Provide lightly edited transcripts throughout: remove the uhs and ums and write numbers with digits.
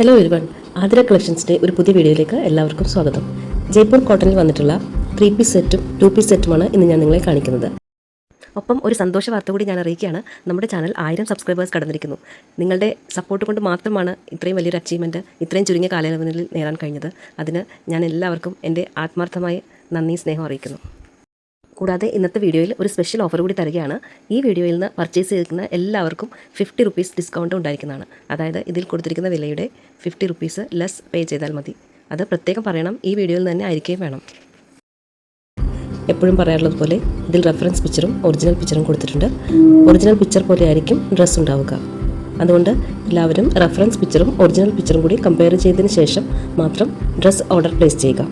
Hello everyone, Athira കളക്ഷൻസിൻ്റെ ഒരു പുതിയ വീഡിയോയിലേക്ക് എല്ലാവർക്കും സ്വാഗതം. ജയ്പൂർ കോട്ടണിൽ വന്നിട്ടുള്ള 3 പീസ് സെറ്റും 2 പീസ് സെറ്റുമാണ് ഇന്ന് ഞാൻ നിങ്ങളെ കാണിക്കുന്നത്. ഒപ്പം ഒരു സന്തോഷ വാർത്ത കൂടി ഞാൻ അറിയിക്കുകയാണ്. നമ്മുടെ ചാനൽ 1000 സബ്സ്ക്രൈബേഴ്സ് കടന്നിരിക്കുന്നു. നിങ്ങളുടെ സപ്പോർട്ട് കൊണ്ട് മാത്രമാണ് ഇത്രയും വലിയൊരു അച്ചീവ്മെൻറ്റ് ഇത്രയും ചുരുങ്ങിയ കാലയളവിൽ നേടാൻ കഴിഞ്ഞത്. അതിന് ഞാൻ എല്ലാവർക്കും എൻ്റെ ആത്മാർത്ഥമായ നന്ദി സ്നേഹം അറിയിക്കുന്നു. കൂടാതെ ഇന്നത്തെ വീഡിയോയിൽ ഒരു സ്പെഷ്യൽ ഓഫർ കൂടി തരികയാണ്. ഈ വീഡിയോയിൽ നിന്ന് പർച്ചേസ് ചെയ്യുന്ന എല്ലാവർക്കും 50 റുപ്പീസ് ഡിസ്കൗണ്ട് ഉണ്ടായിരിക്കുന്നതാണ്. അതായത് ഇതിൽ കൊടുത്തിരിക്കുന്ന വിലയുടെ 50 റുപ്പീസ് ലെസ് പേ ചെയ്താൽ മതി. അത് പ്രത്യേകം പറയണം, ഈ വീഡിയോയിൽ തന്നെ ആയിരിക്കുകയും വേണം. എപ്പോഴും പറയാറുള്ളത് പോലെ ഇതിൽ റെഫറൻസ് പിക്ചറും ഒറിജിനൽ പിക്ചറും കൊടുത്തിട്ടുണ്ട്. ഒറിജിനൽ പിക്ചർ പോലെ ആയിരിക്കും ഡ്രസ്സ് ഉണ്ടാവുക. അതുകൊണ്ട് എല്ലാവരും റെഫറൻസ് പിക്ചറും ഒറിജിനൽ പിക്ചറും കൂടി കമ്പയർ ചെയ്തതിന് ശേഷം മാത്രം ഡ്രസ്സ് ഓർഡർ പ്ലേസ് ചെയ്യുക.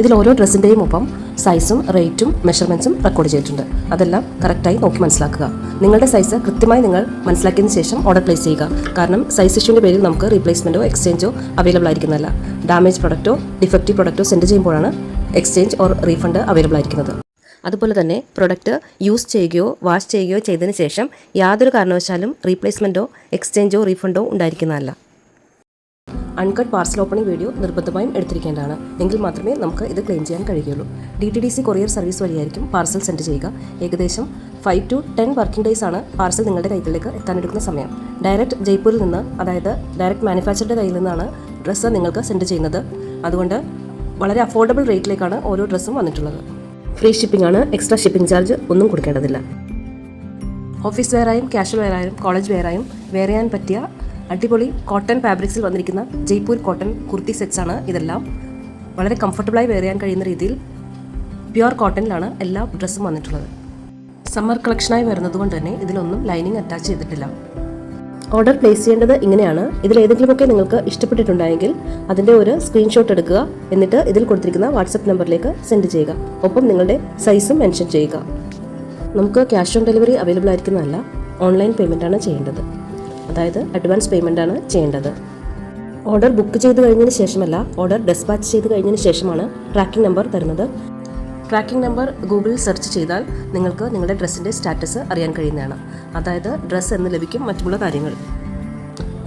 ഇതിൽ ഓരോ ഡ്രസ്സിൻ്റെയും ഒപ്പം സൈസും റേറ്റും മെഷർമെൻറ്റ്സും റെക്കോർഡ് ചെയ്തിട്ടുണ്ട്. അതെല്ലാം കറക്റ്റായി നോക്കി മനസ്സിലാക്കുക. നിങ്ങളുടെ സൈസ് കൃത്യമായി നിങ്ങൾ മനസ്സിലാക്കിയതിന് ശേഷം ഓർഡർ പ്ലേസ് ചെയ്യുക. കാരണം സൈസ് ഇഷ്യൂവിൻ്റെ പേരിൽ നമുക്ക് റീപ്ലേസ്മെൻറ്റോ എക്സ്ചേഞ്ചോ അവൈലബിൾ ആയിരിക്കുന്നതല്ല. ഡാമേജ് പ്രൊഡക്റ്റോ ഡിഫക്റ്റീവ് പ്രൊഡക്റ്റോ സെൻഡ് ചെയ്യുമ്പോഴാണ് എക്സ്ചേഞ്ച് ഓർ റീഫണ്ട് അവൈലബിൾ ആയിരിക്കുന്നത്. അതുപോലെ തന്നെ പ്രൊഡക്റ്റ് യൂസ് ചെയ്യുകയോ വാഷ് ചെയ്യുകയോ ചെയ്തതിന് ശേഷം യാതൊരു കാരണവശാലും റീപ്ലേസ്മെൻറ്റോ എക്സ്ചേഞ്ചോ റീഫണ്ടോ ഉണ്ടായിരിക്കുന്നതല്ല. അൺകട്ട് പാർസൽ ഓപ്പണിംഗ് വീഡിയോ നിർബന്ധമായും എടുത്തിരിക്കേണ്ടതാണ്. എങ്കിൽ മാത്രമേ നമുക്ക് ഇത് ക്ലെയിം ചെയ്യാൻ കഴിയുകയുള്ളൂ. DTDC കൊറിയർ സർവീസ് വഴിയായിരിക്കും പാർസൽ സെൻഡ് ചെയ്യുക. ഏകദേശം 5 to 10 വർക്കിംഗ് ഡേയ്സ് ആണ് പാർസൽ നിങ്ങളുടെ കൈകളിലേക്ക് എത്താനെടുക്കുന്ന സമയം. ഡയറക്റ്റ് ജയ്പൂരിൽ നിന്ന്, അതായത് ഡയറക്റ്റ് മാനുഫാക്ചറുടെ കയ്യിൽ നിന്നാണ് ഡ്രസ്സ് നിങ്ങൾക്ക് സെൻഡ് ചെയ്യുന്നത്. അതുകൊണ്ട് വളരെ അഫോർഡബിൾ റേറ്റിലേക്കാണ് ഓരോ ഡ്രസ്സും വന്നിട്ടുള്ളത്. ഫ്രീ ഷിപ്പിംഗ് ആണ്, എക്സ്ട്രാ ഷിപ്പിംഗ് ചാർജ് ഒന്നും കൊടുക്കേണ്ടതില്ല. ഓഫീസ് വെയറായും കാഷ്വൽ വെയറായും കോളേജ് വെയറായും വെയർ ചെയ്യാൻ പറ്റിയ അടിപൊളി കോട്ടൺ ഫാബ്രിക്സിൽ വന്നിരിക്കുന്ന ജയ്പൂർ കോട്ടൺ കുർത്തി സെറ്റ്സ് ആണ് ഇതെല്ലാം. വളരെ കംഫർട്ടബിളായി വെയർ ചെയ്യാൻ കഴിയുന്ന രീതിയിൽ പ്യുവർ കോട്ടണിലാണ് എല്ലാ ഡ്രസ്സും വന്നിട്ടുള്ളത്. സമ്മർ കളക്ഷനായി വരുന്നതുകൊണ്ട് തന്നെ ഇതിലൊന്നും ലൈനിങ് അറ്റാച്ച് ചെയ്തിട്ടില്ല. ഓർഡർ പ്ലേസ് ചെയ്യേണ്ടത് ഇങ്ങനെയാണ്. ഇതിലേതെങ്കിലുമൊക്കെ നിങ്ങൾക്ക് ഇഷ്ടപ്പെട്ടിട്ടുണ്ടെങ്കിൽ അതിൻ്റെ ഒരു സ്ക്രീൻഷോട്ട് എടുക്കുക. എന്നിട്ട് ഇതിൽ കൊടുത്തിരിക്കുന്ന വാട്സപ്പ് നമ്പറിലേക്ക് സെൻഡ് ചെയ്യുക. ഒപ്പം നിങ്ങളുടെ സൈസും മെൻഷൻ ചെയ്യുക. നമുക്ക് ക്യാഷ് ഓൺ ഡെലിവറി അവൈലബിൾ ആയിരിക്കുന്നതല്ല, ഓൺലൈൻ പേയ്മെൻറ്റാണ് ചെയ്യേണ്ടത്. അതായത് അഡ്വാൻസ് പേയ്മെൻ്റ് ആണ് ചെയ്യേണ്ടത്. ഓർഡർ ബുക്ക് ചെയ്ത് കഴിഞ്ഞതിന് ശേഷമല്ല, ഓർഡർ ഡെസ്പാച്ച് ചെയ്ത് കഴിഞ്ഞതിന് ശേഷമാണ് ട്രാക്കിംഗ് നമ്പർ തരുന്നത്. ട്രാക്കിംഗ് നമ്പർ ഗൂഗിളിൽ സെർച്ച് ചെയ്താൽ നിങ്ങൾക്ക് നിങ്ങളുടെ ഡ്രസ്സിൻ്റെ സ്റ്റാറ്റസ് അറിയാൻ കഴിയുന്നതാണ്. അതായത് ഡ്രസ്സ് എന്ന് ലഭിക്കും, മറ്റുള്ള കാര്യങ്ങൾ.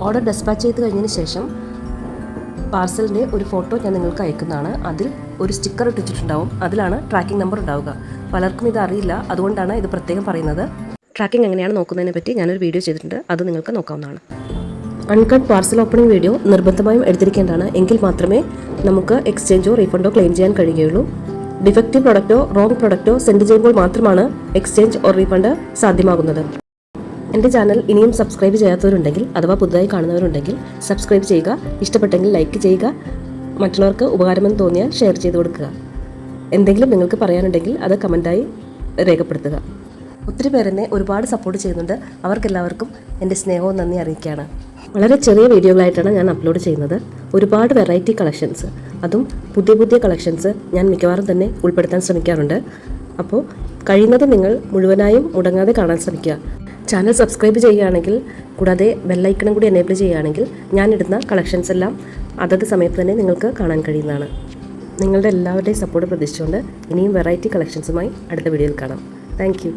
ഓർഡർ ഡെസ്പാച്ച് ചെയ്ത് കഴിഞ്ഞതിന് ശേഷം പാർസലിൻ്റെ ഒരു ഫോട്ടോ ഞാൻ നിങ്ങൾക്ക് അയക്കുന്നതാണ്. അതിൽ ഒരു സ്റ്റിക്കർ ഇട്ടിട്ടുണ്ടാവും. അതിലാണ് ട്രാക്കിംഗ് നമ്പർ ഉണ്ടാവുക. പലർക്കും ഇത് അറിയില്ല, അതുകൊണ്ടാണ് ഇത് പ്രത്യേകം പറയുന്നത്. ട്രാക്കിംഗ് എങ്ങനെയാണ് നോക്കുന്നതിനെ പറ്റി ഞാനൊരു വീഡിയോ ചെയ്തിട്ടുണ്ട്, അത് നിങ്ങൾക്ക് നോക്കാവുന്നതാണ്. അൺകട്ട് പാർസൽ ഓപ്പണിംഗ് വീഡിയോ നിർബന്ധമായും എടുത്തിരിക്കേണ്ടതാണ്. എങ്കിൽ മാത്രമേ നമുക്ക് എക്സ്ചേഞ്ചോ റീഫണ്ടോ ക്ലെയിം ചെയ്യാൻ കഴിയുകയുള്ളൂ. ഡിഫക്റ്റീവ് പ്രൊഡക്റ്റോ റോങ് പ്രൊഡക്റ്റോ സെൻഡ് ചെയ്യുമ്പോൾ മാത്രമാണ് എക്സ്ചേഞ്ച് ഓർ റീഫണ്ട് സാധ്യമാകുന്നത്. എൻ്റെ ചാനൽ ഇനിയും സബ്സ്ക്രൈബ് ചെയ്യാത്തവരുണ്ടെങ്കിൽ അഥവാ പുതുതായി കാണുന്നവരുണ്ടെങ്കിൽ സബ്സ്ക്രൈബ് ചെയ്യുക. ഇഷ്ടപ്പെട്ടെങ്കിൽ ലൈക്ക് ചെയ്യുക. മറ്റുള്ളവർക്ക് ഉപകാരമെന്ന് തോന്നിയാൽ ഷെയർ ചെയ്ത് കൊടുക്കുക. എന്തെങ്കിലും നിങ്ങൾക്ക് പറയാനുണ്ടെങ്കിൽ അത് കമൻറ്റായി രേഖപ്പെടുത്തുക. ഒത്തിരി പേരെന്നെ ഒരുപാട് സപ്പോർട്ട് ചെയ്യുന്നുണ്ട്. അവർക്കെല്ലാവർക്കും എൻ്റെ സ്നേഹവും നന്ദി അറിയിക്കുകയാണ്. വളരെ ചെറിയ വീഡിയോകളായിട്ടാണ് ഞാൻ അപ്ലോഡ് ചെയ്യുന്നത്. ഒരുപാട് വെറൈറ്റി കളക്ഷൻസ്, അതും പുതിയ പുതിയ കളക്ഷൻസ് ഞാൻ മിക്കവാറും തന്നെ ഉൾപ്പെടുത്താൻ ശ്രമിക്കാറുണ്ട്. അപ്പോൾ കഴിയുന്നത് നിങ്ങൾ മുഴുവനായും മുടങ്ങാതെ കാണാൻ ശ്രമിക്കുക. ചാനൽ സബ്സ്ക്രൈബ് ചെയ്യുകയാണെങ്കിൽ, കൂടാതെ ബെല്ലൈക്കണും കൂടി എനേബിൾ ചെയ്യുകയാണെങ്കിൽ ഞാനിടുന്ന കളക്ഷൻസ് എല്ലാം അതത് സമയത്ത് തന്നെ നിങ്ങൾക്ക് കാണാൻ കഴിയുന്നതാണ്. നിങ്ങളുടെ എല്ലാവരുടെയും സപ്പോർട്ട് പ്രതീക്ഷിച്ചുകൊണ്ട് ഇനിയും വെറൈറ്റി കളക്ഷൻസുമായി അടുത്ത വീഡിയോയിൽ കാണാം. Thank you.